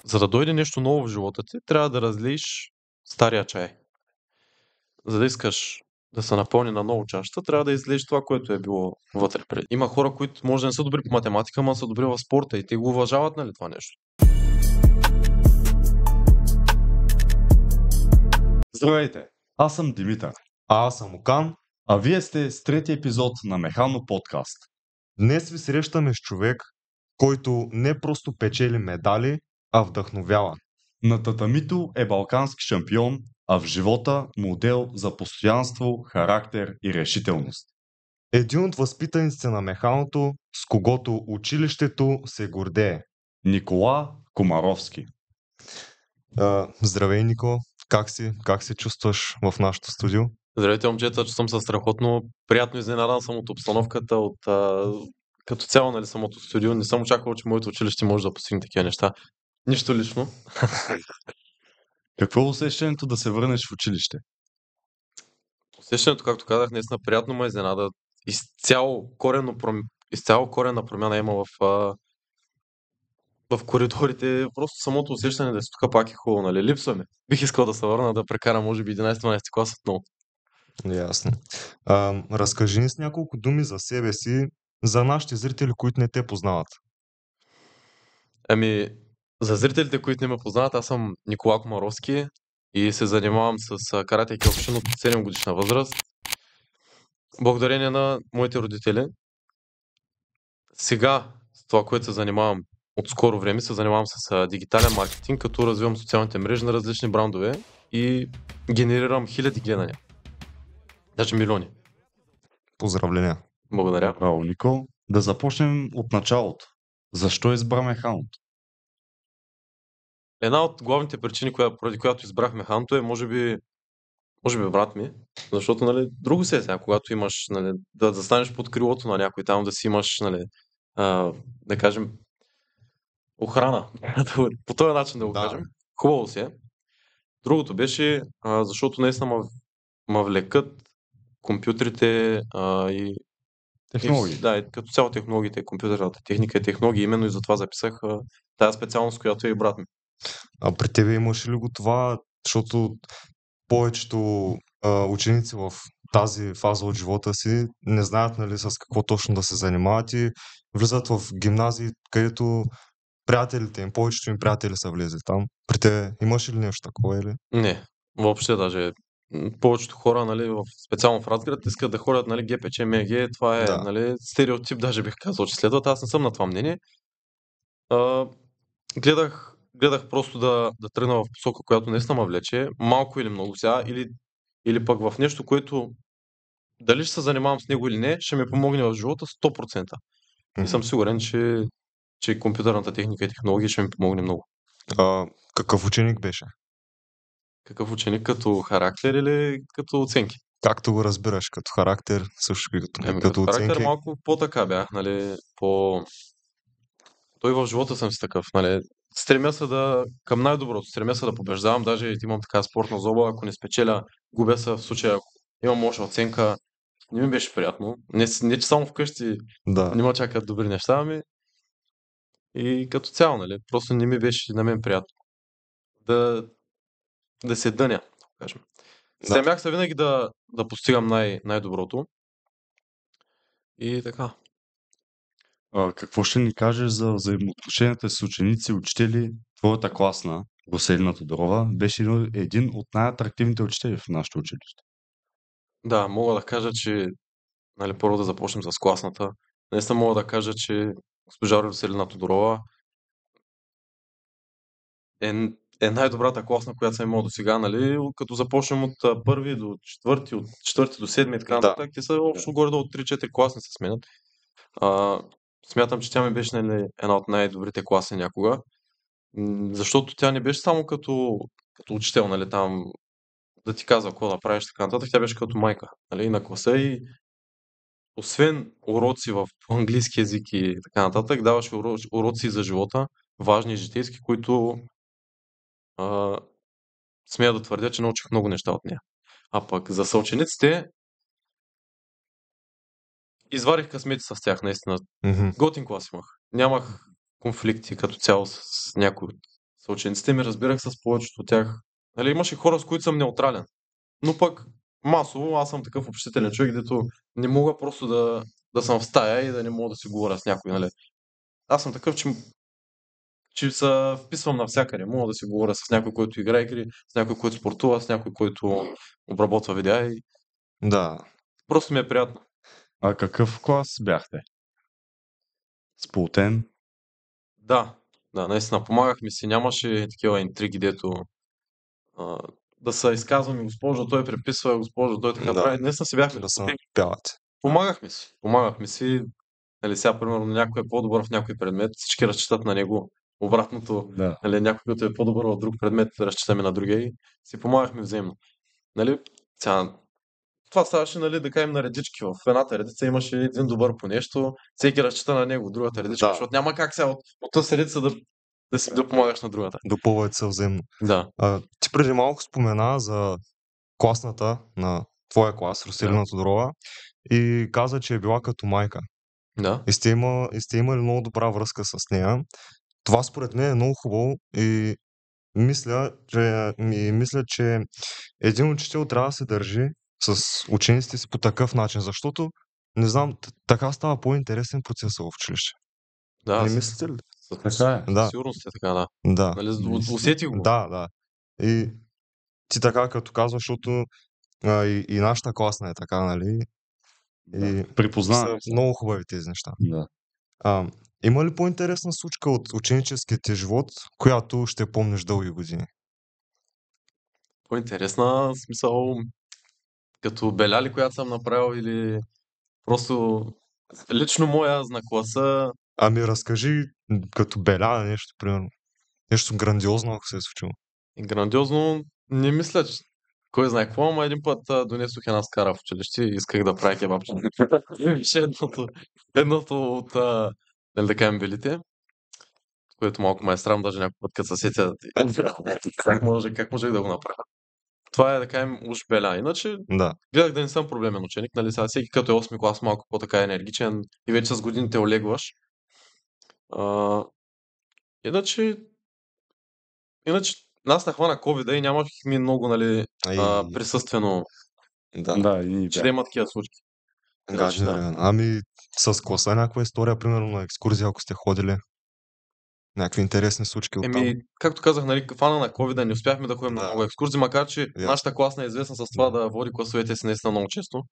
За да дойде нещо ново в живота ти, трябва да разлиеш стария чай. За да искаш да се напълни на ново чашата, трябва да излезеш това, което е било вътре пред. Има хора, които може да не са добри по математика, но са добри в спорта и те го уважават, нали, това нещо. Здравейте, аз съм Димитър. А аз съм Окан. А вие сте с третия епизод на Механо подкаст. Днес ви срещаме с човек, който не просто печели медали, а вдъхновява. На татамито е балкански шампион, а в живота модел за постоянство, характер и решителност. Един от възпитаниците на Механото, с когото училището се гордее. Никола Комаровски. Здравей, Нико. Как се чувстваш в нашото студио? Здравейте, момчета, че съм със страхотно. Приятно изненадан съм от обстановката, като цяло, нали, самото студио. Не съм очаквал, че моето училище може да постигне такива неща. Нищо лично. Какво е усещането да се върнеш в училище? Усещането, както казах, наистина приятно ме изненада. Изцяло коренна промяна има в коридорите. Просто самото усещане да си тук пак е хубаво, нали? Липсва ми. Бих искал да се върна да прекарам, може би, 11-12 клас отново. Ясно. Разкажи ни с няколко думи за себе си, за нашите зрители, които не те познават. Ами, за зрителите, които не ме познават, аз съм Никола Комаровски и се занимавам с карате и киокушин от 7 годишна възраст. Благодарение на моите родители. Сега, с това, което се занимавам от скоро време, се занимавам с дигитален маркетинг, като развивам социалните мрежи на различни брандове и генерирам хиляди гледания. Даже милиони. Поздравления. Благодаря. Браво, Нико. Да започнем от началото. Защо избра Механото? Една от главните причини, поради която избрах Механото е, може би брат ми, защото, нали, друго се е сега, когато имаш, нали, да застанеш под крилото на някой там, да си имаш, нали, да кажем, охрана. По този начин да го кажем. Хубаво си е. Другото беше, защото наистина ма влекат компютрите и Технологии. да, и като цяло технологиите, компютърната техника и технологии, именно и затова записах тази специалност, която е и брат ми. А при тебе имаш ли го това, защото повечето ученици в тази фаза от живота си не знаят, нали, с какво точно да се занимават и влизат в гимназии, където приятелите им, повечето им приятели са влезли там. При тебе имаш ли нещо такова или? Не, въобще даже повечето хора, нали, специално в Разград, искат да ходят, нали, ГПЧ, МГ, това е, Да. нали, стереотип, даже бих казал, че следват. Аз не съм на това мнение. Гледах просто да тръгна в посока, която наистина ме влече, малко или много сега, или пък в нещо, което дали ще се занимавам с него или не, ще ми помогне в живота 100%. И съм сигурен, че компютърната техника и технология ще ми помогне много. Какъв ученик беше? Какъв ученик, като характер или като оценки? Както го разбираш, като характер, също като Като характер оценки. малко по-така бях, нали, Той в живота съм си такъв, нали. Стремя се към най-доброто, стремя се да побеждавам, даже имам така спортна зоба, ако не спечеля, губя се, в случая, ако имам лоша оценка, не ми беше приятно. Не че само вкъщи Да. не ме чакат добри неща, ами и като цяло, нали, просто не ми беше на мен приятно да се дъня, да кажем. Стремях се винаги да постигам най-доброто и така. Какво ще ни кажеш за взаимоотношенията с ученици и учители? Твоята класна, Веселина Тодорова, беше един от най-атрактивните учители в нашето училище. Да, мога да кажа, че, нали, първо да започнем с класната. Наистина мога да кажа, че госпожа Веселина Тодорова е най-добрата класна, която съм имал до сега, нали, като започнем от първи до четвърти, от четвърти до седми и така нататък. Те са общо горе от 3-4 класни се сменят. Смятам, че тя ми беше, нали, една от най-добрите класи някога, защото тя не беше само като учител, нали, там да ти казва какво да правиш, така нататък. Тя беше като майка, нали, на класа и освен уроци в английски език и така нататък, даваше уроци за живота, важни житейски, които смея да твърдя, че научих много неща от нея. А пък за съучениците изварих късмети с тях, наистина. Готин клас имах. Нямах конфликти като цяло с някои от съучениците ми разбирах с повечето от тях. Нали, имаше хора, с които съм неутрален. Но пък масово аз съм такъв общителен човек, дето не мога просто да съм в стая и да не мога да си говоря с някой. Нали. Аз съм такъв, че се вписвам навсякъде. Мога да си говоря с някой, който играе игри, с някой, който спортува, с някой, който обработва видеа и Да. просто ми е приятно. А какъв клас бяхте? Сплотен? Да, наистина, помагахме си, нямаше такива интриги, дето да се изказваме, госпожо, той преписва, госпожо, той така Да. прави. Наистина си бяхме. Да се пявате. Помагахме си. Нали, сега, примерно, някой е по-добър в някой предмет, всички разчитат на него. Обратното, Да. нали, някой, който е по-добър в друг предмет, разчитаме на другия и си помагахме взаимно. Нали, сега, това ставаше, нали, да кажем на редички. В едната редица имаше един добър по нещо, всеки разчита на него, другата редичка, Да. защото няма как сега от тази редица да помагаш на другата. Допълвате се взаимно. Да. Ти преди малко спомена за класната на твоя клас, Роселина Тодорова, и каза, че е била като майка. Да. И сте имали много добра връзка с нея. Това според мен е много хубаво и мисля, че един учител трябва да се държи с учениците си по такъв начин, защото, не знам, така става по-интересен процесът в училище. Да, Не мислите ли? Така е. Да. Сигурност е така, да. Да. Нали, усети го. Да. И ти така като казваш, защото и нашата класна е така, нали? И Припознаваме са много хубави тези неща. Да. Има ли по-интересна случка от ученическия ти живот, която ще помниш дълги години? По-интересна, смисъл, като беляли, която съм направил или просто лично моя на класа. Ами разкажи като беля нещо, примерно. Нещо грандиозно, ако се е случило. Грандиозно, не мисля, че кой знае какво, ама един път донесох една скара в училище и исках да правя кебапче. Беше едното от, нали да кажем, белите, което малко ме е срам, даже някой път, като се сетя, как можех да го направя. Това е, да кажем, уж беля. Иначе Да. гледах да не съм проблемен ученик, нали сега всеки като е 8-ми клас малко по-така енергичен и вече с годините олегваш. Иначе нас нахвана COVID и нямахме много, нали, присъствено, Да, и че да има такива случки. Гадни времена. Ами с класа някаква история, примерно на екскурзия, ако сте ходили. Някакви интересни случки от там. Както казах, нали, фана на COVID не успяхме да ходим на много екскурзии, макар че нашата класна е известна с това да води класовете си наистина много често.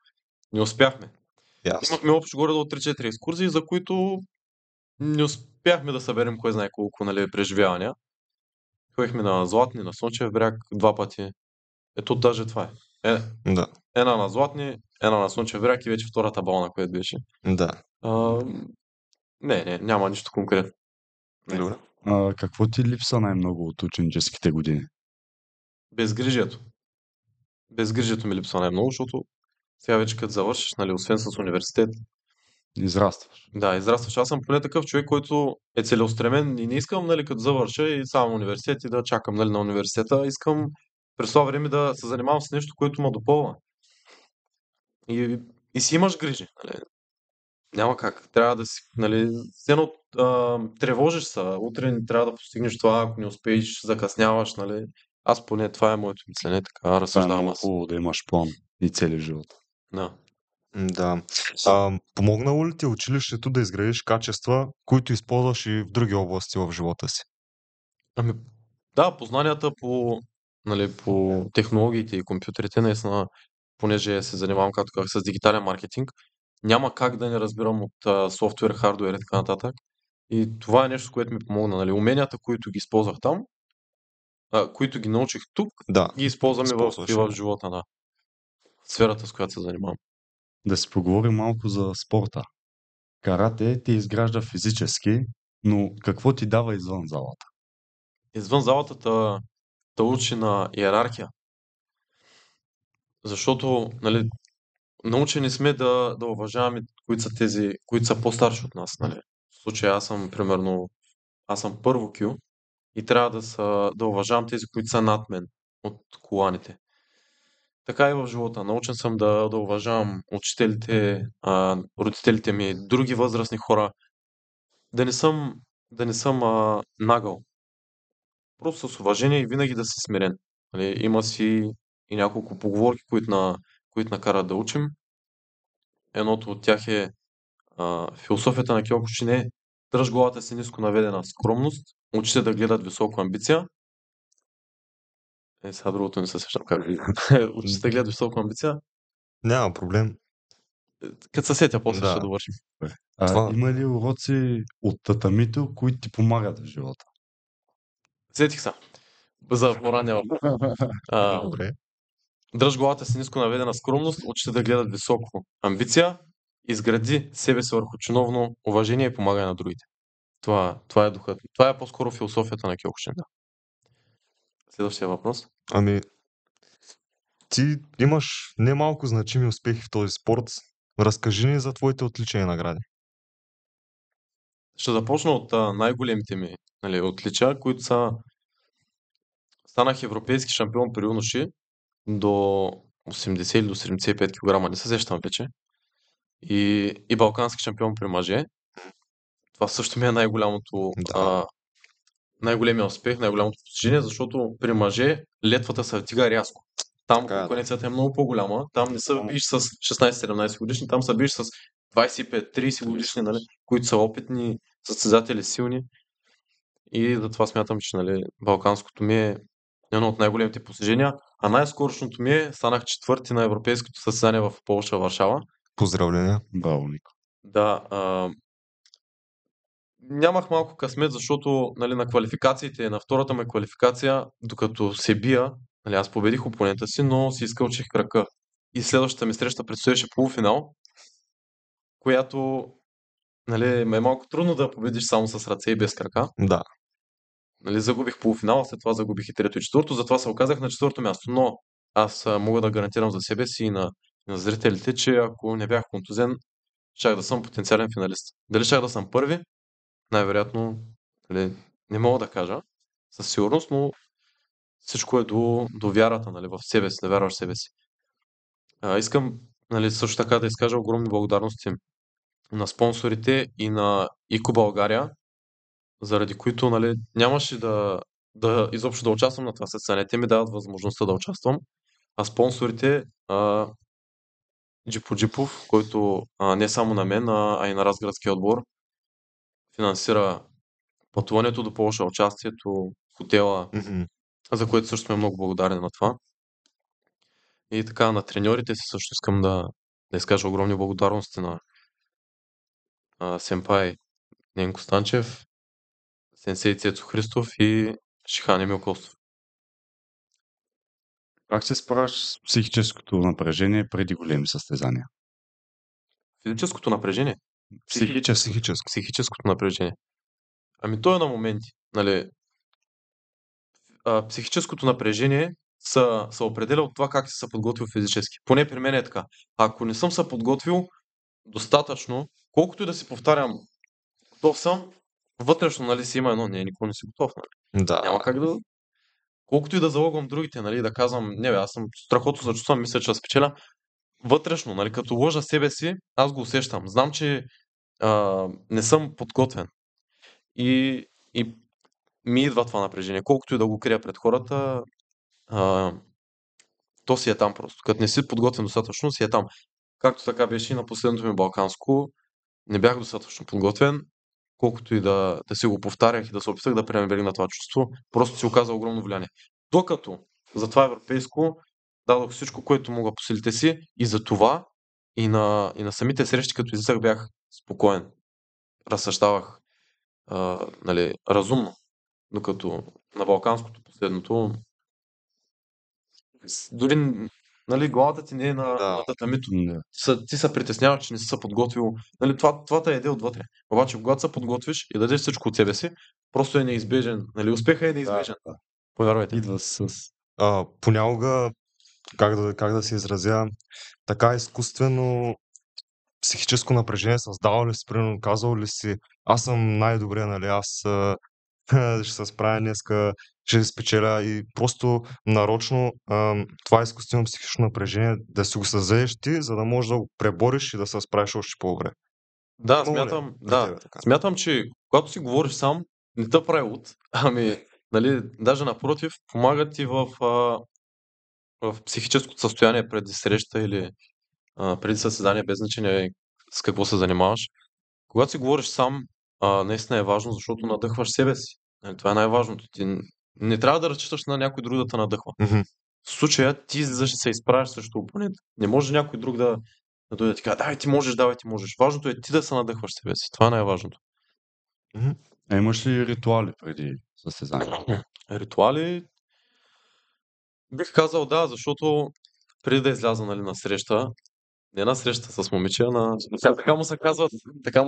Не успяхме. Имахме общо горе до 3-4 екскурзии, за които не успяхме да съберем кой знае колко, нали, преживявания. Ходихме на Златни, на Слънчев бряг 2 пъти. Ето даже това е. Една на Златни, една на Слънчев бряг и вече втората бална, която беше. Да. Не, няма нищо конкретно. Добре. Какво ти липса най-много от ученическите години? Безгрижието. Безгрижието ми липсва най-много, защото сега вече като завършиш, нали, освен с университет. Израстваш. Да, израстваш. Аз съм поне такъв човек, който е целеустремен и не искам, нали, като завърша и само университет и да чакам, нали, на университета. Искам през това време да се занимавам с нещо, което ме допълва. И си имаш грижи. Нали. Няма как. Трябва да си, нали, тревожиш се. Утре не трябва да постигнеш това, ако не успееш, закъсняваш, нали. Аз поне това е моето мислене, така разсъждавам аз. Хубаво да имаш план и цели в живота. Да. Помогнало ли ти училището да изградиш качества, които използваш и в други области в живота си? Ами, да, познанията по технологиите и компютрите, наистина, понеже се занимавам, както казах, с дигитален маркетинг, няма как да не разбирам от софтуер, хардуер и така нататък. И това е нещо, което ми помогна. Нали. Уменията, които ги използвах там, които ги научих тук, ги използваме и в живота, да. Сферата, с която се занимавам. Да си поговорим малко за спорта. Карате ти изгражда физически, но какво ти дава извън залата? Извън залата те учи на иерархия. Защото, нали, научени сме да уважаваме, които са тези, които са по-старши от нас. Нали. В случая аз съм първо кю и трябва да уважавам тези, които са над мен от коланите. Така и в живота. Научен съм да уважавам учителите, родителите ми, други възрастни хора. Да не съм нагъл. просто с уважение и винаги да си смирен. Нали, има си и няколко поговорки, които накарат да учим. Едното от тях е философията на Кьокушин е: дръж главата си ниско наведена скромност, очите да гледат високо амбиция. Сега другото не се сещам как ви. Очите гледат високо амбиция. Няма проблем. Като се сетя, после ще Да. довършим. Това- Има ли уроци от татамито, които ти помагат в живота? Сетих се. За поранния въпрос. Добре. Дръж главата си ниско наведена скромност, очите да гледат високо амбиция, изгради себе си върху чиновно уважение и помагай на другите. Това е духът. Това е по-скоро философията на Кьокушин. Да. Следващия въпрос. Ами, ти имаш немалко значими успехи в този спорт. Разкажи ни за твоите отличия и награди. Ще започна от най-големите ми отличия, които са: станах европейски шампион при юноши до 80 или до 75 кг, не се сещам вече. И балкански шампион при мъже. Това също ми е най-голямото, Да. най-големия успех, най-голямото постижение, защото при мъже летвата се вдига рязко. Там Така е, да. конкуренцията е много по-голяма. Там не се биеш с 16-17 годишни, там се биеш с 25-30 годишни, нали, които са опитни, състезатели силни. И затова смятам, че балканското ми е едно от най-големите постижения. А най-скорошното ми е: станах четвърти на европейското състезание в Полша, Варшава. Поздравления. Браво, Нико. Да, нямах малко късмет, защото на квалификациите, на втората ме квалификация, докато се бия, аз победих опонента си, но си изкълчих крака. И следващата ми среща предстоеше полуфинал, която е малко трудно да победиш само с ръце и без крака. Да. Загубих полуфинала, след това загубих и трето и четвърто, затова се оказах на четвърто място. Но аз мога да гарантирам за себе си и на зрителите, че ако не бях контузен, щях да съм потенциален финалист. Дали щях да съм първи? Най-вероятно не мога да кажа със сигурност, но всичко е до вярата в себе си, да вярваш в себе си. Искам също така да изкажа огромни благодарности на спонсорите и на ИКО България, заради които нямаше да изобщо да участвам на това състезание. Те ми дават възможността да участвам. А спонсорите, Джипо Джипов, който не само на мен, а и на Разградския отбор финансира пътуването до Полша, участието, хотела, за което също сме много благодарни на това. И така, на треньорите си също искам да изкажа огромни благодарности на сенпай Ненко Станчев, сенсей Цецо Христов и Шихан Емил Костов. Как се справяш с психическото напрежение преди големи състезания? Физическото напрежение? Психическото напрежение. Ами то е на моменти. Психическото напрежение се определя от това как си се подготвил физически. Поне при мен е така. Ако не съм се подготвил достатъчно, колкото и да си повтарям, готов съм, вътрешно си има едно: не, никога не си готов. Да. Няма как да... Колкото и да залъгвам другите, да казвам: не бе, аз съм страхотно се чувствам, мисля, че спечеля. Вътрешно, като лъжа себе си, аз го усещам. Знам, че не съм подготвен. И ми идва това напрежение. Колкото и да го крия пред хората, то си е там просто. Като не си подготвен достатъчно, си е там. Както така беше и на последното ми балканско. Не бях достатъчно подготвен, колкото и да си го повтарях и да се опитах да пренебрегна това чувство, просто си оказа огромно влияние. Докато за това европейско дадох всичко, което мога по силите си, и за това и на самите срещи, като излизах, бях спокоен. Разсъждавах разумно. Докато на балканското последното дори главата ти не е на татамито. Ти се притесняваш, че не си се подготвил. Това те еде отвътре. Обаче, когато се подготвиш и дадеш всичко от себе си, просто е неизбежен. Успехът е неизбежен. Повярвайте. Идва с... Понякога, как да се изразя, така изкуствено психическо напрежение създава ли си, примерно, казал ли си: аз съм най-добре, аз ще се справя днеска, ще спечеля, и просто нарочно това изкуствено психично напрежение да си го създадеш ти, за да можеш да го пребориш и да се справиш още по-добре. Да, смятам, че когато си говориш сам, не те прави луд, ами нали, даже напротив, помагат ти в психическото състояние преди среща или преди състезание, без значение с какво се занимаваш. Когато си говориш сам, наистина е важно, защото надъхваш себе си. Нали, това е най-важното. Ти не трябва да разчиташ на някой друг да те надъхва. Мгм. В случая ти излизаш и се изправяш срещу опонента. Не може някой друг да дойде и ти казва, давай ти можеш. Важното е ти да се надъхваш себе си. Това е най-важното. Мгм. А имаш ли ритуали преди състезание? Ритуали, бих казал да, защото преди да изляза, нали, на среща, не на среща с момиче, така му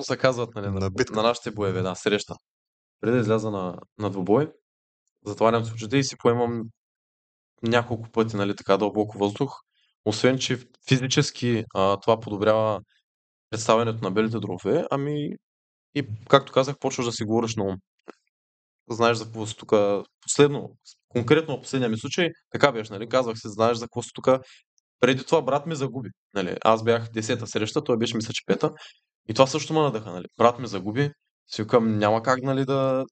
се казват, нали, На битка. на нашите боеве, да, среща. Преди да изляза на двубой, затварям си очите и си поемам няколко пъти, нали, така дълбоко въздух. Освен, че физически това подобрява представянето на белите дробове, ами и, както казах, почваш да си говориш на ум. Знаеш за какво си тук. Конкретно в последния ми случай, така беше, нали, казвах си, знаеш за какво си тук. Преди това брат ми загуби. Нали, аз бях 10-та среща, той беше мисля, че 5-та. И това също ме надъха. Нали. Брат ми загуби. Си викам, няма как, нали, да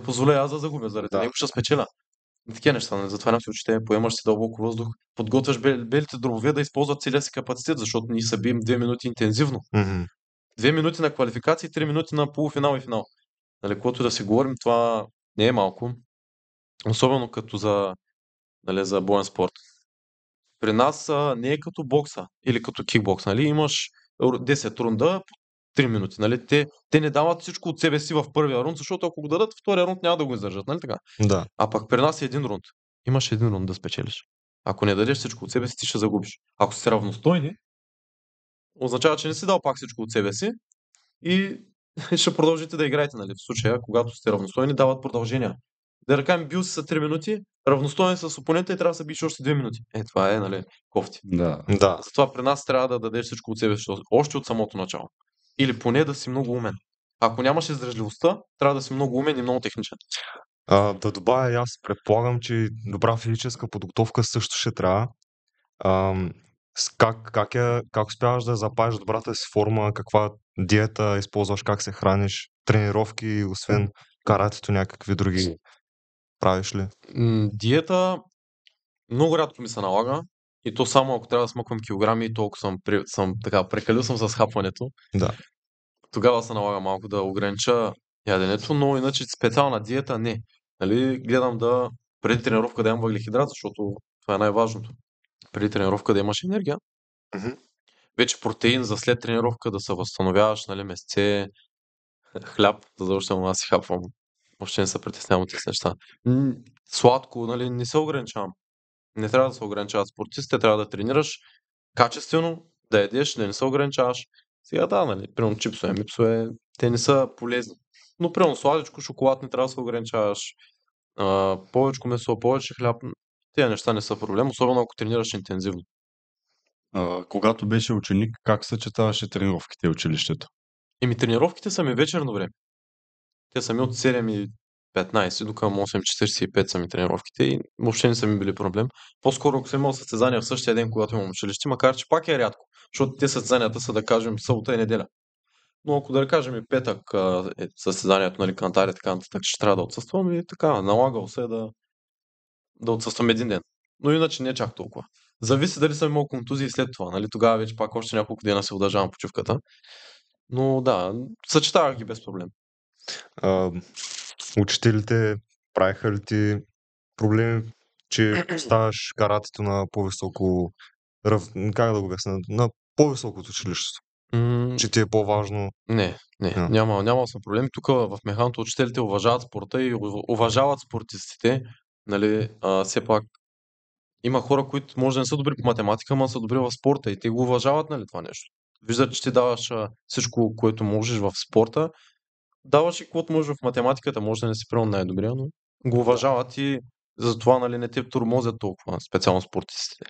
позволя аз да загубя. Заради Да. него ще спечеля. И такива неща. Нали. Затварям си очите, поемаш си дълбоко въздух, подготвяш белите дробове да използват целия си капацитет, защото ние се бием 2 минути интензивно. Мгм. 2 минути на квалификация и 3 минути на полуфинал и финал. Нали, когато да си говорим, това не е малко. Особено като за боен спорт. При нас не е като бокса или като кикбокс. Нали? Имаш 10 рунда по 3 минути. Нали? Те не дават всичко от себе си в първия рунд, защото ако го дадат, втория рунд няма да го издържат. Нали така? Да. А пък при нас е един рунд. Имаш един рунд да спечелиш. Ако не дадеш всичко от себе си, ти ще загубиш. Ако сте равностойни, означава, че не си дал пак всичко от себе си и ще продължите да играете. Нали? В случая, когато сте равностойни, дават продължения. Да ръкам, бил си за 3 минути, равностоен с опонента и трябва да се биеш още 2 минути. Това е, нали, кофти. Да. Да. Затова при нас трябва да дадеш всичко от себе си, още от самото начало. Или поне да си много умен. Ако нямаш издръжливостта, трябва да си много умен и много техничен. Да добавя, и аз предполагам, че добра физическа подготовка също ще трябва. Как успяваш да запазиш добрата си форма, каква диета използваш, как се храниш, тренировки, освен каратето, някакви други правиш ли? Диета много рядко ми се налага. И то само ако трябва да смъквам килограми и толкова съм така, прекалил съм с хапването. Да. Тогава се налага малко да огранича яденето, но иначе специална диета не. Нали, гледам преди тренировка да имам въглехидрат, защото това е най-важното. Преди тренировка да имаш енергия. Мгм. Вече протеин за след тренировка да се възстановяваш, нали, месце, хляб, задължително аз си хапвам. Въобще не се притеснявам от тези неща. Сладко, нали, не се ограничавам. Не трябва да се ограничават спортистите, трябва да тренираш качествено, да ядеш, да не се ограничаваш. Сега да, нали, примерно чипсове, мипсове, те не са полезни. Но примерно сладичко, шоколад не трябва да се ограничаваш. Повече месо, повече хляб. Тези неща не са проблем, особено ако тренираш интензивно. Когато беше ученик, как съчетаваше тренировките и училището? Тренировките са ми вечерно време. Те са ми от 7:15 до към 8:45 са ми тренировките и въобще не са ми били проблем. По-скоро, ако съм имал състезания в същия ден, когато имам училище, макар че пак е рядко, защото те състезанията са, да кажем, събота и неделя. Но ако да кажем и петък е състезанието, нали, кантари, така нататък, ще трябва да отсъствам и така, налагал се да отсъствам един ден. Но иначе не е чак толкова. Зависи дали съм имал контузии след това, нали, тогава вече пак още няколко дена се удължавам почивката. Но да, съчетавах ги без проблем. А, Учителите правиха ли ти проблеми, че ставаш каратето на по-високо, как да го обясня, на по-високо от училището? М, Че ти е по-важно. Не, А. няма съм проблеми. Тук в механото учителите уважават спорта и уважават спортистите. Нали, все пак има хора, които може да не са добри по математика, но са добри в спорта и те го уважават, нали, това нещо. Виждат, че ти даваш всичко, което можеш в спорта, даваш и каквото можеш в математиката, може да не си примерно най-добрия, но го уважават и затова, нали, не те тормозят толкова, специално спортистите.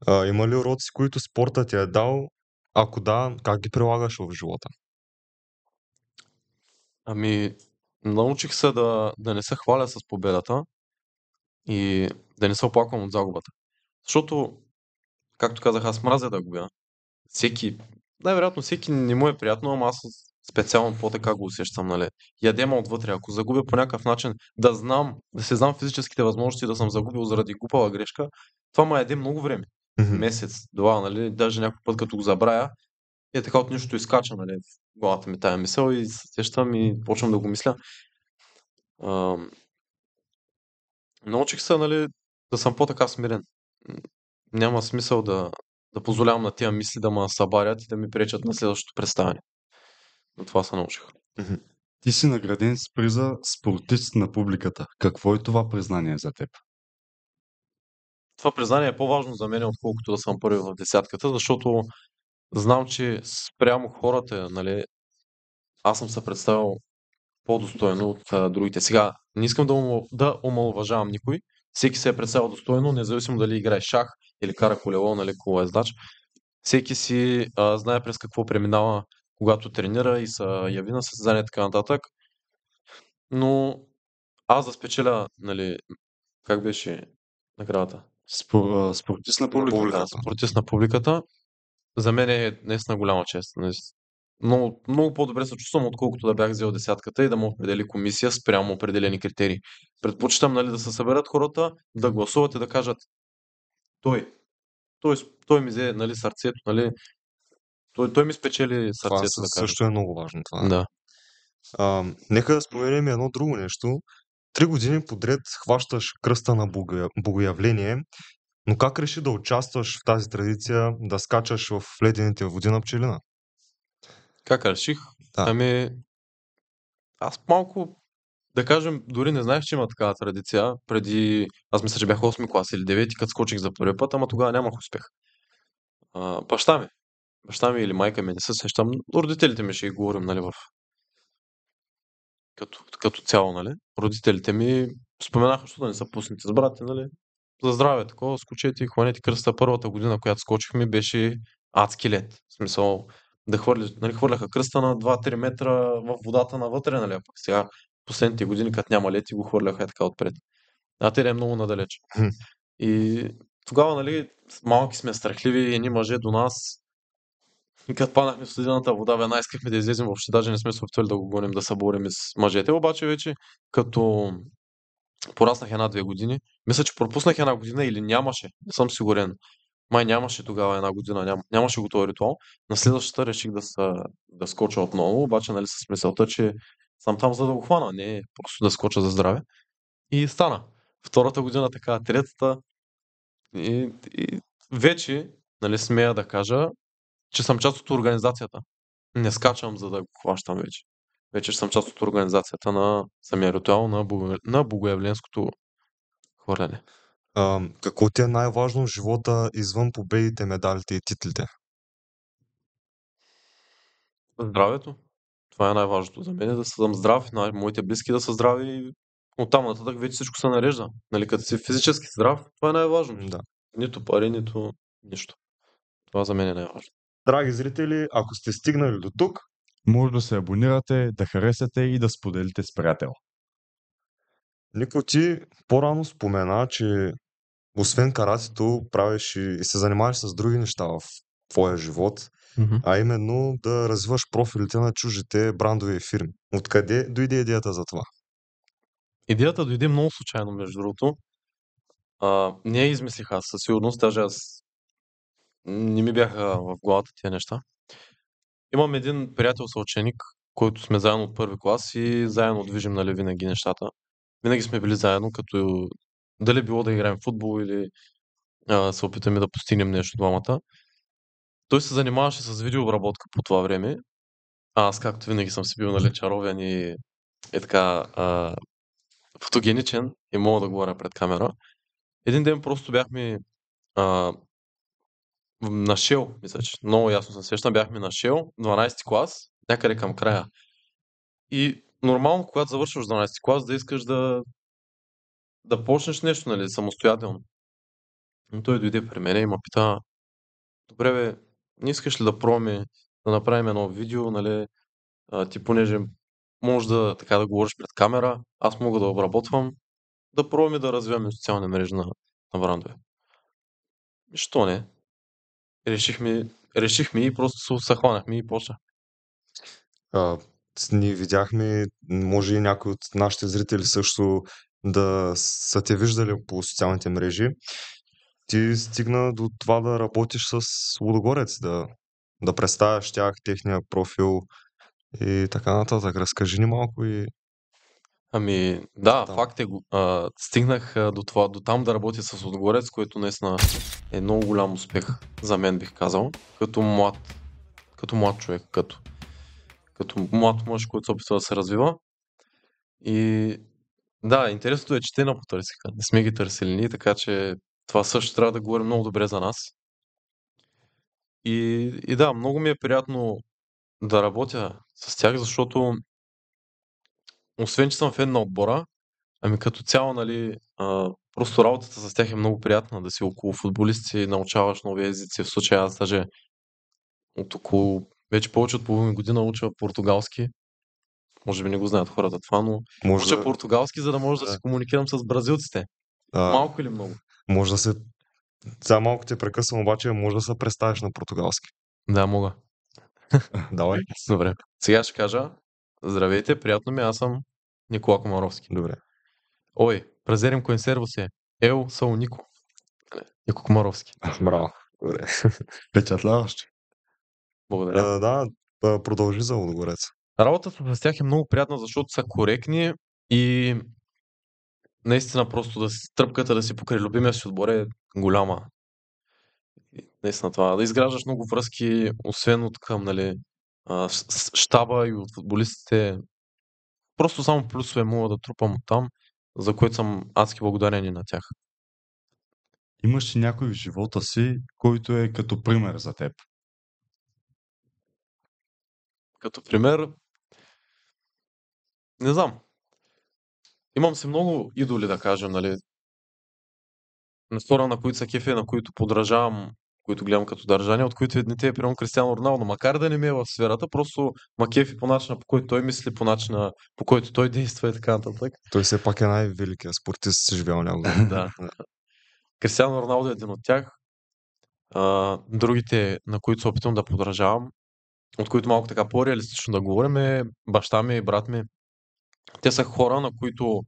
Има ли уроци, които спорта ти е дал? Ако да, как ги прилагаш в живота? Научих се да не се хваля с победата и да не се оплаквам от загубата. Защото, както казах, аз мразя да губя. Най-вероятно всеки не му е приятно, ама аз специално по-така го усещам, нали. Ядема отвътре, ако загубя по някакъв начин, да се знам физическите възможности да съм загубил заради глупава грешка, това ме яде много време. Месец, два, нали, даже някой път като го забравя, е така от нищо изкача, нали, в главата ми тая мисъл и се сещам и почвам да го мисля. Научих се, нали, да съм по-така смирен. Няма смисъл да позволявам на тия мисли да ме събарят и да ми пречат на следващото представяне. Но това се научих. Ти си награден с приза спортист на публиката. Какво е това признание за теб? Това признание е по-важно за мен, отколкото да съм първи в десятката, защото знам, че спрямо хората, нали, аз съм се представил по-достойно от другите. Сега, не искам да омалуважавам никой. Всеки се е представил достойно, независимо дали играе шах или кара колело, нали, колоездач. Всеки си знае през какво преминава, когато тренира и се яви на състезание и така нататък. Но аз да спечеля, нали, как беше наградата? Спортист на публиката. Да, спортист на публиката. За мен е наистина голяма чест. Много, много по-добре се чувствам, отколкото да бях взел десятката и да му определи комисия спрямо определени критерии. Предпочитам, нали, да се съберат хората, да гласуват и да кажат той ми взе, нали, сърцето, нали, той ми спечели Това сърцето, да кажем. също е много важно. Това. Да. Нека да споменем едно друго нещо. 3 години подред хващаш кръста на богоявление, но как реши да участваш в тази традиция, да скачаш в ледените води на пчелина? Как реших? Да. Ами, аз малко, да кажем, дори не знаех, че има такава традиция. Аз мисля, че бях 8 клас или 9, като скочих за първи път, ама тогава нямах успех. Баща ми или майка ми, не се сещам, родителите ми ще ги говорим, нали, като цяло, нали. Родителите ми споменаха, защото да не са пуснати с брат, нали. За здраве, такова, скочете и хванете кръста. Първата година, която скочихме, беше адски лед. В смисъл, хвърляха кръста на 2-3 метра в водата навътре, нали, а пък сега последните години, като няма лед, и го хвърляха е така отпред. А те е много надалеч. И тогава, нали, малки сме страхливи, едни мъже до нас. И като паднахме в студената вода, веднага искахме да излезем, въобще даже не сме се опитвали да го гоним, да се борим с мъжете. Обаче вече, като пораснах 1-2 години, мисля, че пропуснах 1 година или нямаше, не съм сигурен. Май нямаше тогава 1 година, нямаше го този ритуал. На следващата реших да скоча отново, обаче, нали, с мисълта, че съм там за да го хвана, не просто да скоча за здраве. И стана. Втората година така, третата. И вече, нали, смея да кажа, че съм част от организацията. Не скачам, за да го хващам вече. Вече съм част от организацията на самия ритуал на богоявленското хвърляне. Какво ти е най-важно в живота извън победите, медалите и титлите? Здравето. Това е най-важното за мен, да съм здрав, моите близки да са здрави и оттам нататък вече всичко се нарежда. Нали, като си физически здрав, това е най-важно. Да. Нито пари, нито нищо. Това за мен е най-важно. Драги зрители, ако сте стигнали до тук, може да се абонирате, да харесате и да споделите с приятел. Нико, ти по-рано спомена, че освен каратето правиш и се занимаваш с други неща в твоя живот, а именно да развиваш профилите на чуждите брандови фирми. Откъде дойде идеята за това? Идеята дойде много случайно, между другото. Не я измислих аз със сигурност, даже аз не ми бяха в главата тия неща. Имам един приятел съученик, който сме заедно от първи клас и заедно движим, нали, винаги нещата. Винаги сме били заедно, като дали било да играем в футбол или се опитаме да постигнем нещо двамата. Той се занимаваше с видеообработка по това време. Аз, както винаги, съм си бил, нали, чаровен и така фотогеничен и мога да говоря пред камера. Един ден просто бяхме на Shell, мисля, че много ясно се сещам, бяхме на Shell, 12-ти клас, някъде към края. И нормално, когато завършваш 12-ти клас, да искаш да почнеш нещо, нали, самостоятелно. Но той дойде при мен и ме пита: добре бе, не искаш ли да пробваме да направим едно видео, нали, ти понеже може така да говориш пред камера, аз мога да обработвам, да пробваме да развиваме социални мрежи на брандове. И що не? Решихме и просто се хванахме и почна. Ние видяхме, може и някои от нашите зрители също да са те виждали по социалните мрежи. Ти стигна до това да работиш с Лудогорец, да представяш тях, техния профил и така нататък. Разкажи ни малко и Ами, да, там. факт е. Стигнах до това, до там да работя с Лудогорец, което наистина е много голям успех за мен, бих казал, като млад човек, като млад мъж, който се опитва да се развива. И да, интересното е, че те потърсиха. Не сме ги търсили ние, така че това също трябва да говорим много добре за нас. И да, много ми е приятно да работя с тях, защото освен, че съм фен на отбора, ами като цяло, нали, просто работата с тях е много приятна, да си около футболисти, научаваш нови езици. В случая аз даже от около вече повече от половин година уча португалски. Може би не го знаят хората това, но Може уча да, португалски, за да може да да, се комуникирам с бразилците. а, Малко или много? може да се... Сега малко те прекъсвам, обаче може да се представиш на португалски. Да, мога. Давай. Добре. Сега ще кажа, здравейте, приятно ми, аз съм Никола Комаровски. Добре. Ой, празерим консерво се. Ел сау Нико. Нико Комаровски. Браво. Добре. Впечатляващо. Благодаря. Да, продължи за Лудогорец. Работата с тях е много приятна, защото са коректни и наистина просто тръпката да си покрай любимия си отбор е голяма. И наистина това. Да изграждаш много връзки, освен от към, нали, щаба и от футболистите. Просто само плюсове мога да трупам от там, за което съм адски благодарен и на тях. Имаш ли някой в живота си, който е като пример за теб? Като пример, не знам. Имам си много идоли, да кажем, нали. На хора, на които са кефи, на които подражавам, които гледам като държание, от които едните е примерно Кристиано Роналдо, макар да не ми е в сферата, просто ма кефи по начина, по който той мисли, по начина, по който той действа и така нататък. Той все пак е най-великият спортист, живял някога. Да. Кристиано Роналдо е един от тях. Другите, на които се опитвам да подражавам, от които малко така по-реалистично да говорим, е баща ми и брат ми. Те са хора, на които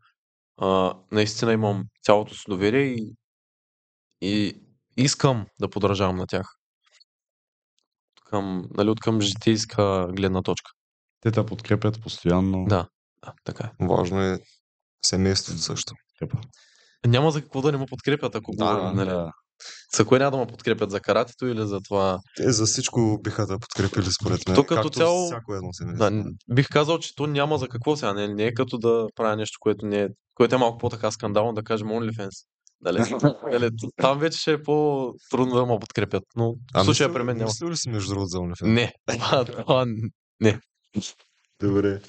наистина имам цялото си доверие и искам да подражавам на тях. Нали, от към житейска гледна точка. Те те подкрепят постоянно. Да, така е. Важно е семейството също. Няма за какво да не му подкрепят, ако говорим, нали. Да. За кое няма да му подкрепят? За каратето или за това? Те за всичко биха да подкрепили според мен. То като както цяло, всяко едно семейство. да, бих казал, че то няма за какво сега. Не е като да правя нещо, което е малко по-така скандално, да кажем OnlyFans. Нали, там вече ще е по-трудно да му подкрепят, но в случая при мен няма. Мислил ли си между другото за OnlyFans? Не, това не. Добре.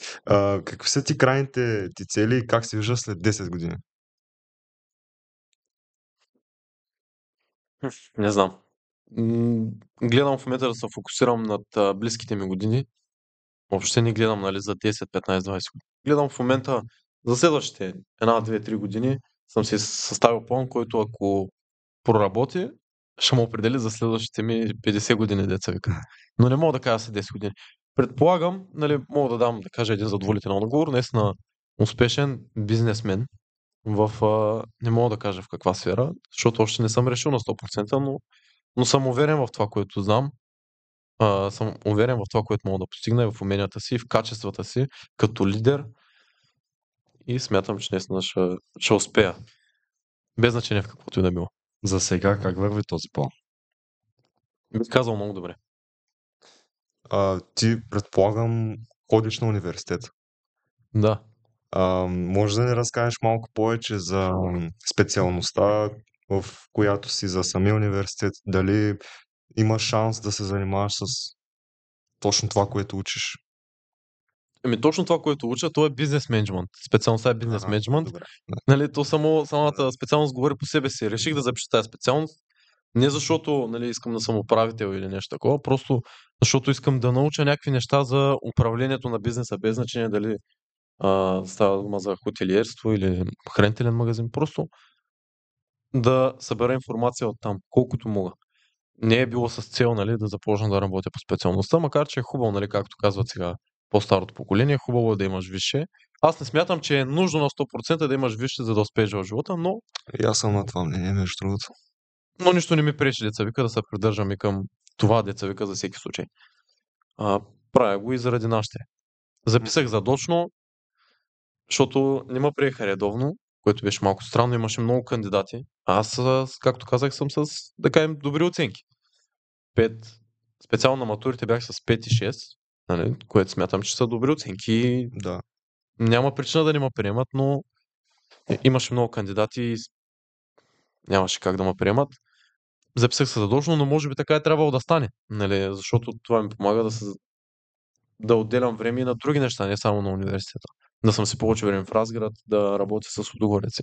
Какви са ти крайните ти цели и как се вижда след 10 години? Не знам. Гледам в момента да се фокусирам над близките ми години. Въобще не гледам, нали, за 10, 15, 20 години. Гледам в момента за следващите 1, 2, 3 години съм си съставил план, който ако проработи, ще му определи за следващите ми 50 години, деца вика. Но не мога да кажа след 10 години. Предполагам, нали, мога да дам, да кажа един задоволителен отговор, наистина успешен бизнесмен не мога да кажа в каква сфера, защото още не съм решил на 100%, но съм уверен в това, което знам. Съм уверен в това, което мога да постигна и в уменията си, и в качествата си като лидер и смятам, че наистина ще успея. Без значение в каквото и да било. За сега как върви този план? Бих казал много добре. Ти, предполагам, ходиш на университет. Да. Може да ни разкажеш малко повече за специалността, в която си, за самия университет, дали имаш шанс да се занимаваш с точно това, което учиш? Точно това, което уча, то е бизнес менеджмент. Специалността е бизнес менеджмент. Добре. Нали, то самата специалност говори по себе си. Реших да запиша тази специалност не защото, нали, искам да съм управител или нещо такова, просто защото искам да науча някакви неща за управлението на бизнеса, без значение дали става дума за хотелиерство или хранителен магазин. Просто да събера информация от там, колкото мога. Не е било с цел, нали, да започна да работя по специалността, макар че е хубаво, нали, както казват сега по-старото поколение, хубаво е да имаш висше. Аз не смятам, че е нужно на 100% да имаш висше, за да успееш в живота, И аз съм на това мнение, между другото. но нищо не ми пречи, деца вика, да се придържам и към това, деца вика, за всеки случай. Правя го и заради нашите. Записах задочно, защото не ме приеха редовно, което беше малко странно, имаше много кандидати. Аз, както казах, съм с, да кажем, добри оценки. 5, специално на матурите бях с 5 и 6, нали, което смятам, че са добри оценки. Да. Няма причина да не ме приемат, но имаше много кандидати и нямаше как да ме приемат. Записах се задочно, но може би така е трябвало да стане, нали, защото това ми помага да отделям време и на други неща, не само на университета. Да съм си получил време в Разград, да работя с Лудогорец.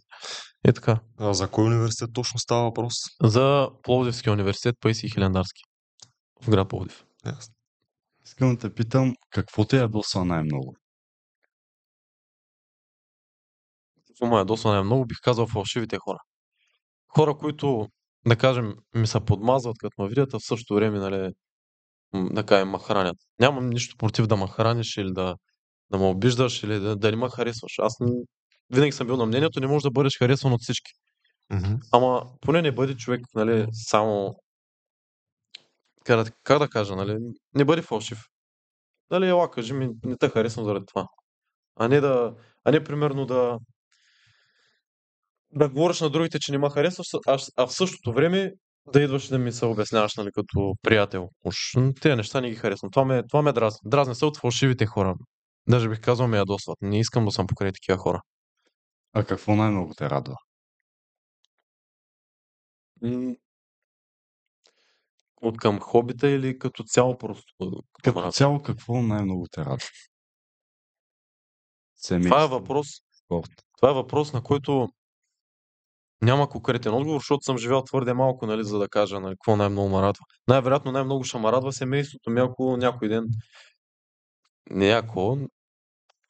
Е така. А за кой университет точно става въпрос? За Пловдивския университет, Паисий Хилендарски. В град Пловдив. Ясно. Искам да те питам, какво те ядосва най-много? Какво ме ядосва най-много, бих казал фалшивите хора. Хора, които, да кажем, ми се подмазват, като ме видят, а в същото време, нали, да кажем, ме хранят. Нямам нищо против да ме храниш или да ме обиждаш или да не ме харесваш. Аз винаги съм бил на мнението, не можеш да бъдеш харесван от всички. Мгм. Ама поне не бъди човек, нали, само как да кажа, нали, не бъди фалшив. Нали, ела, кажи ми, не те харесвам заради това. А не примерно да говориш на другите, че не ме харесваш, а в същото време да идваш и да ми се обясняваш, нали, като приятел. Уж тези неща не ги харесвам. Това ме дразни. Дразни се от фалшивите хора. Даже бих казал, ме ядосват. Не искам да съм покрай такива хора. А какво най-много те радва? М, От към хобита или като цяло просто? Като цяло, какво най-много те радва? Това е Семейство, въпрос. спорт. Това е въпрос, на който няма конкретен отговор, защото съм живял твърде малко, нали, за да кажа, нали, какво най-много ме радва. Най-вероятно най-много ще ме радва семейството ми, ако някой ден, не ако,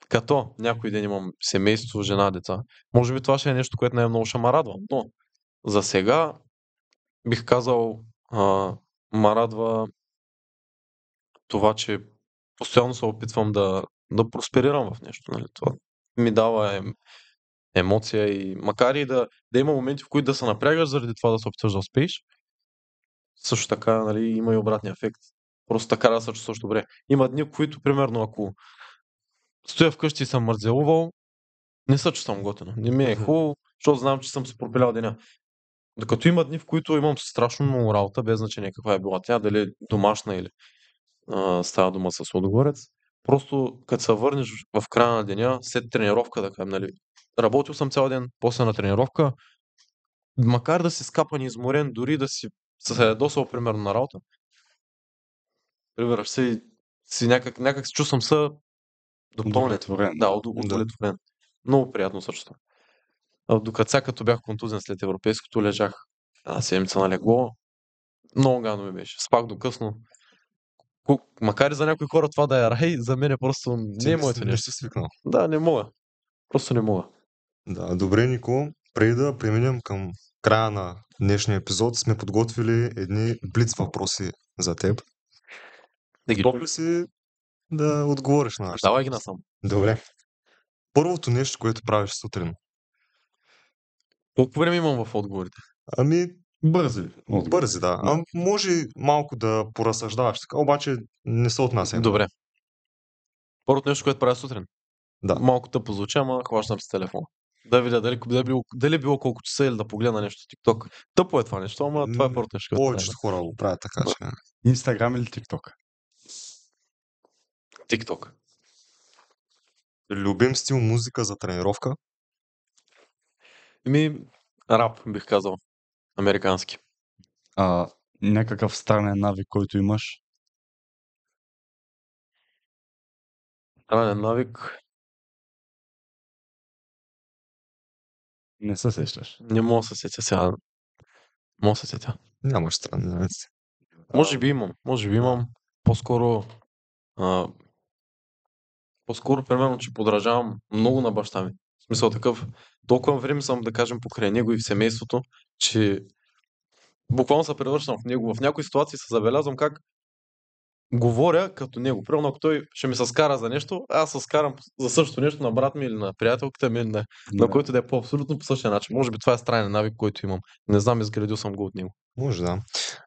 като някой ден имам семейство, жена, деца. Може би това ще е нещо, което най-много ще ме радва. Но за сега бих казал, ме радва това, че постоянно се опитвам да просперирам в нещо. Нали. Това ми дава емоция и макар и да има моменти, в които да се напрягаш заради това да се опитваш да успееш, също така, нали, има и обратния ефект. Просто така да се чувстваш добре. Има дни, в които, примерно, ако стоя вкъщи и съм мързелувал, не се чувствам готино. Не ми е хубаво, защото знам, че съм се пропилял деня. Докато има дни, в които имам страшно много работа, без значение каква е била тя, дали е домашна или става дума с Лудогорец. Просто като се върнеш в края на деня, след тренировка, да кажем, нали, работил съм цял ден, после на тренировка, макар да си скапан и изморен, дори да си се ядосал примерно на работа, прибираш се и си някак се чувствам допълнен. Удовлетворен. Да, удовлетворен. Много приятно също. Докато сега, като бях контузен след европейското, лежах една седмица на легло. Много гадно ми беше. Спах до късно. Макар и за някои хора това да е рай, за мен просто не е моето Не нещо. си свикнал. Да, не мога. Просто не мога. Да, добре, Нико. Преди да преминем към края на днешния епизод, сме подготвили едни блиц въпроси за теб. Да ги Готов ли си да отговориш на нашите? Давай ги насам. Добре. Първото нещо, което правиш сутрин. Колко време имам в отговорите? Ами, Бързи. бързи, да. А може малко да поразсъждаваш така, обаче не се отнася. Добре. Първото нещо, което правя сутрин. Да. Малко тъпо звуча, ама хващам с телефона. Да видя дали било колко часа или да погледна нещо в TikTok. Тъпо е това нещо, ама това е първото нещо, което правя. Повечето хора го правят така, че... Инстаграм или ТикТок? TikTok. Любим стил музика за тренировка? Рап, бих казал. Американски. Някакъв странен навик, който имаш? Странен навик. Не се сещаш. Не мога да се сетя сега. Мога да се сетя. Нямаш странни навици. Може би имам. По-скоро, примерно, че подражавам много на баща ми. В смисъл такъв, толкова време съм, да кажем, покрай него и в семейството, че буквално се превръщам в него. В някои ситуации се забелязвам как говоря като него. Примерно, ако той ще ми се скара за нещо, аз се скарам за същото нещо на брат ми или на приятелката ми, на който да е по абсолютно по същия начин. Може би това е странен навик, който имам. Не знам, изградил съм го от него. Може да.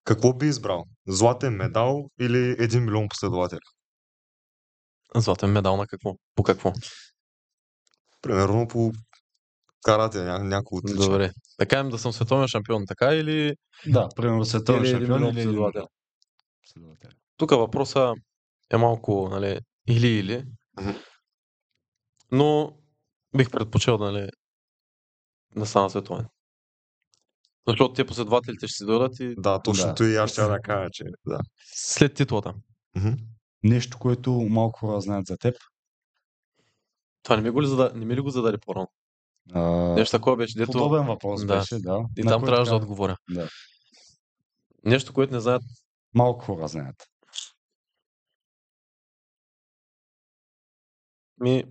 Какво би избрал? Златен медал или 1 милион последователи? Златен медал на какво? По какво? Примерно по карате, някой отличие. Добре. Така им да съм световен шампион, така или... Да, примерно световен Или шампион милион или 1 милион последователи. последователи. Тук въпросът е малко, нали, или. Мгм. Но бих предпочел, нали, да стана световен. Защото те последователите ще си дойдат и Да, точното и аз ще да кажа, че да. след титлата. Мгм. Нещо, което малко хора знаят за теб. Това не ми ли го зададе по-рано? А, Нещо такова беше, дето... Подобен въпрос Да. беше, да. И на там който трябваше да така- отговоря. Да. Нещо, което не знаят. Малко хора знаят. Ми...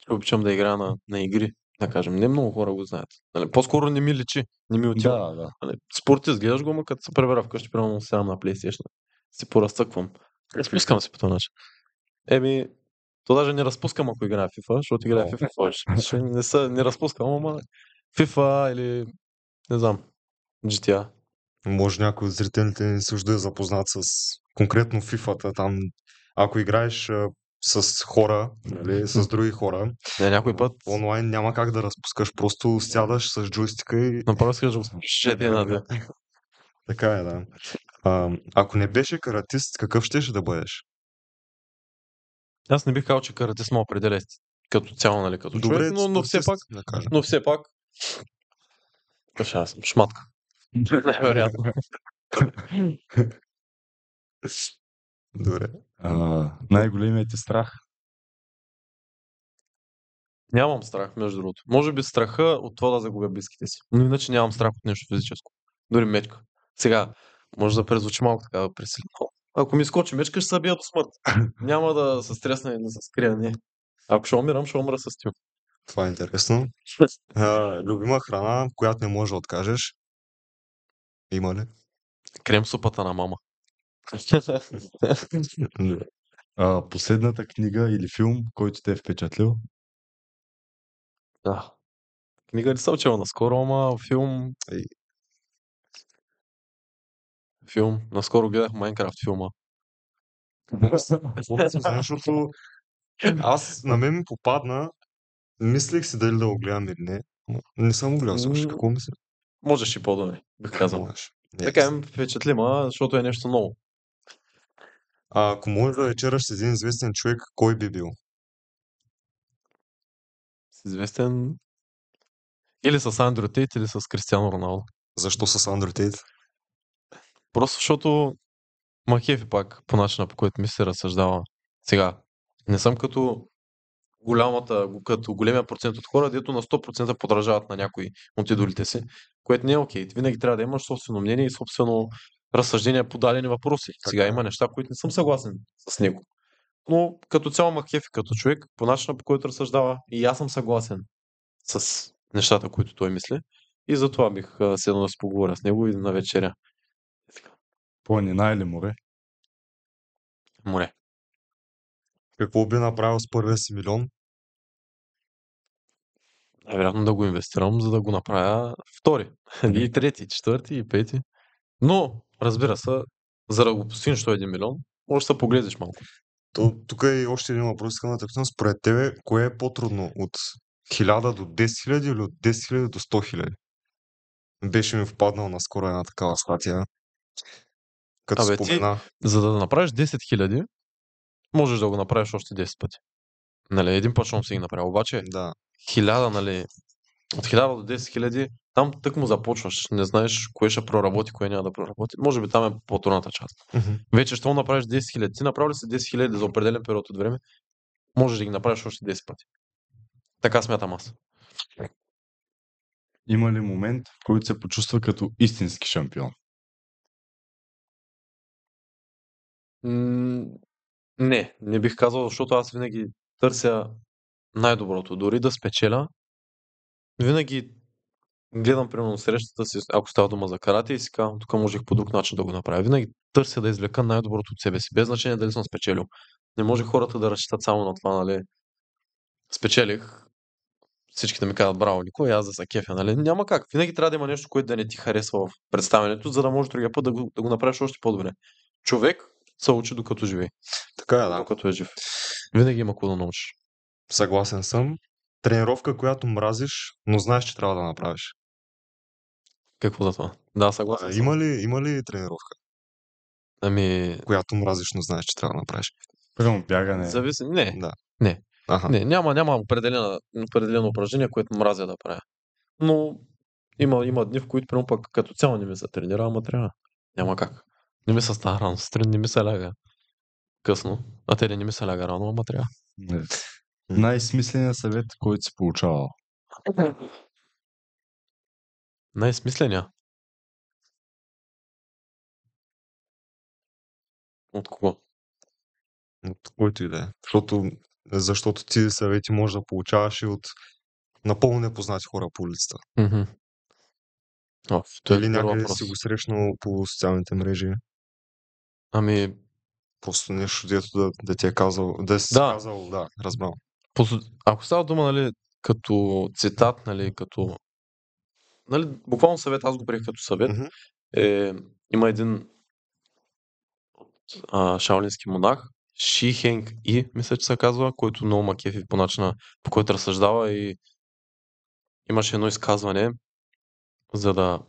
Обичам да играя на игри, да кажем. Не много хора го знаят. Нали, по-скоро не ми личи, не ми отива. Да. Нали, спортист гледаш го, ма като се пребера вкъщи, примерно сядам на PlayStation. Си поразцъквам. Разпускам се по този начин. Еми, то даже не разпускам, ако играя в FIFA, защото играя в FIFA повече. Не разпускам, ама FIFA или не знам, GTA. Може някой от зрителите ни също да е запознат с конкретно FIFA-та. Там, ако играеш с хора, нали, с други хора, Не, някой път онлайн няма как да разпускаш. Просто сядаш с джойстика и направо искаш да го спишете на две. така е, да. Ако не беше каратист, какъв щеше да бъдеш? Аз не бих казал, че каратист ме определя като цяло, нали, като човек, но все спортист, пак, да кажем. но все пак, ще аз съм шматка. Най-вероятно. Добре. Най-големият ти страх. Нямам страх, между другото. Може би страха от това да загубя близките си. Но иначе нямам страх от нещо физическо. Дори мечка. Сега, може да презвучи малко така пресилено. Ако ми скочи мечка, ще се бия до смърт. Няма да се стресна и да се скрия, не. Ако ще умирам, ще умра с тю. Това е интересно. Любима храна, която не можеш да откажеш? Има ли? Крем супата на мама. Последната книга или филм, който те е впечатлил? Да. Книга не съм чел наскоро, ама филм... Ей. Филм. Наскоро гледах Майнкрафт филма. Защото аз на мен ми попадна, мислех си дали да го гледам или не. Но не съм го гледал също. Какво мисля? Можеш и по-добре, бих казал. Можеш. Така е впечатлима, защото е нещо ново. Ако можеш да вечераш с един известен човек, кой би бил? С известен... Или с Андрю Тейт, или с Кристиано Роналдо. Защо с Андрю Тейт? Просто защото махефи пак по начина, по който ми се разсъждава. Сега, не съм като големия процент от хора, дето на 100% подражават на някои от идолите си, което не е окей. Винаги трябва да имаш собствено мнение и собствено разсъждение по дадени въпроси. Сега има неща, които не съм съгласен с него. Но като цяло махефи като човек, по начина, по който разсъждава, и аз съм съгласен с нещата, които той мисли. И затова бих седнал да си поговоря с него и на вечеря. Планина или море? Море. Какво би направил с първия си милион? Вероятно да го инвестирам, за да го направя втори. И трети, и четвърти, и пети. Но, разбира се, за да го постигнеш 1 милион, може да се погледнеш малко. Тук е и още един въпрос, искам да те питам. Според тебе, кое е по-трудно? От 1000 до 10 000 или от 10 000 до 100 000? Беше ми впаднал наскоро една такава статия. Като Абе, ти, спомена. за да направиш 10 000, можеш да го направиш още 10 пъти. Нали, един път щом си ги направил. Обаче, Да. 1000, нали, от 1000 до 10 000, там тък му започваш. Не знаеш кое ще проработи, кое няма да проработи. Може би там е по-трудната част. Вече, щом направиш 10 000, ти направи ли си 10 000 за определен период от време, можеш да ги направиш още 10 пъти. Така смятам аз. Има ли момент, в който се почувства като истински шампион? Не бих казал, защото аз винаги търся най-доброто. Дори да спечеля, винаги гледам примерно срещата си, ако става дума за карате и си казвам, тук можех по друг начин да го направя. Винаги търся да извлека най-доброто от себе си, без значение дали съм спечелил. Не може хората да разчитат само на това, нали? Спечелих, всички да ми казват браво, Никой, аз да се кефя, нали? Няма как. Винаги трябва да има нещо, което да не ти харесва в представянето, за да може другия път да го направиш още по-добре. Човек се учи докато живее, Така е, да. докато е жив. Винаги има какво да научиш. Съгласен съм. Тренировка, която мразиш, но знаеш, че трябва да направиш. Какво за това? Да, съгласен съм. Има ли тренировка, Ами, която мразиш, но знаеш, че трябва да направиш? Примерно бягане. зависи. Не, Да. не. Аха. Не, няма определено упражнение, което мразя да правя. Но има дни, в които прямо пък като цяло не ми се тренира, ама трябва. Няма как. Не ми се става рано сутрин, не ми се ляга късно. А те не ми се ляга рано, ама трябва. Не. Най-смисленият съвет, който си получавал. Най-смисления. От кого? От който и да е. Защото ти съвети можеш да получаваш и от напълно непознати хора по улицата. Мгм. Той е Или добър някъде въпрос. си го срещнал по социалните мрежи. Ами, Просто нещо, дето да ти е казал. Да си Да. казал, да, разбрал. ако става дума, нали, като цитат, нали, като... Нали, буквално съвет, аз го приех като съвет. Мгм. Има един шаолински монах, Ши Хенг И, мисля, че се казва, който много ма кефи по начина, по който разсъждава и имаше едно изказване, за да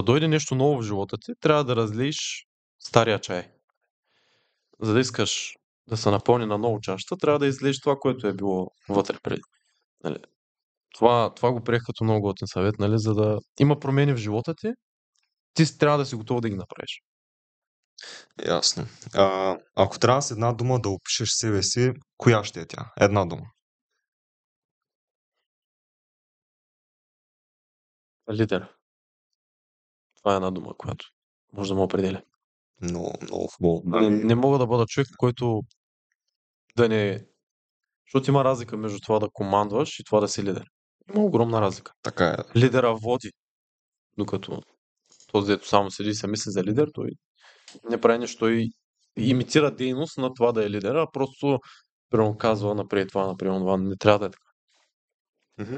дойде нещо ново в живота ти, трябва да разлиеш стария чай. За да искаш да се напълни на ново чашата, трябва да излееш това, което е било вътре преди. Нали. Това го приех като много готин съвет, нали, за да има промени в живота ти, ти трябва да си готов да ги направиш. Ясно. Ако трябва с една дума да опишеш себе си, коя ще е тя? Една дума. Лидер. Това е една дума, която може да ме определя. Много, много хубаво. Не мога да бъда човек, който да не... Защото има разлика между това да командваш и това да си лидер. Има огромна разлика. Така е. Лидера води, докато този, дето само седи и се мисли за лидер, той не прави нищо, той имитира дейност на това да е лидер, а просто примерно казва направи това, направи това. Не трябва да е така. Мгм.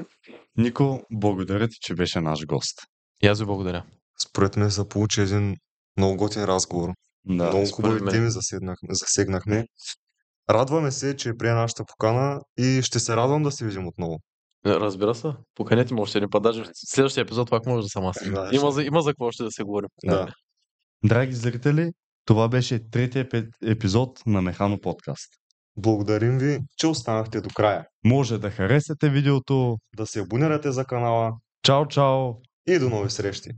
Нико, благодаря ти, че беше наш гост. И аз ви благодаря. Според мен се получи един много готин разговор. Да. Много според хубави мен. теми засегнахме. Радваме се, че прие нашата покана и ще се радвам да се видим отново. Разбира се. Поканете ме още един път. Даже в следващия епизод пак може да съм аз. Да, Има за какво ще да се говорим. Да. Драги зрители, това беше третия епизод на Механо Подкаст. Благодарим ви, че останахте до края. Може да харесате видеото. Да се абонирате за канала Чао, чао! и до нови срещи!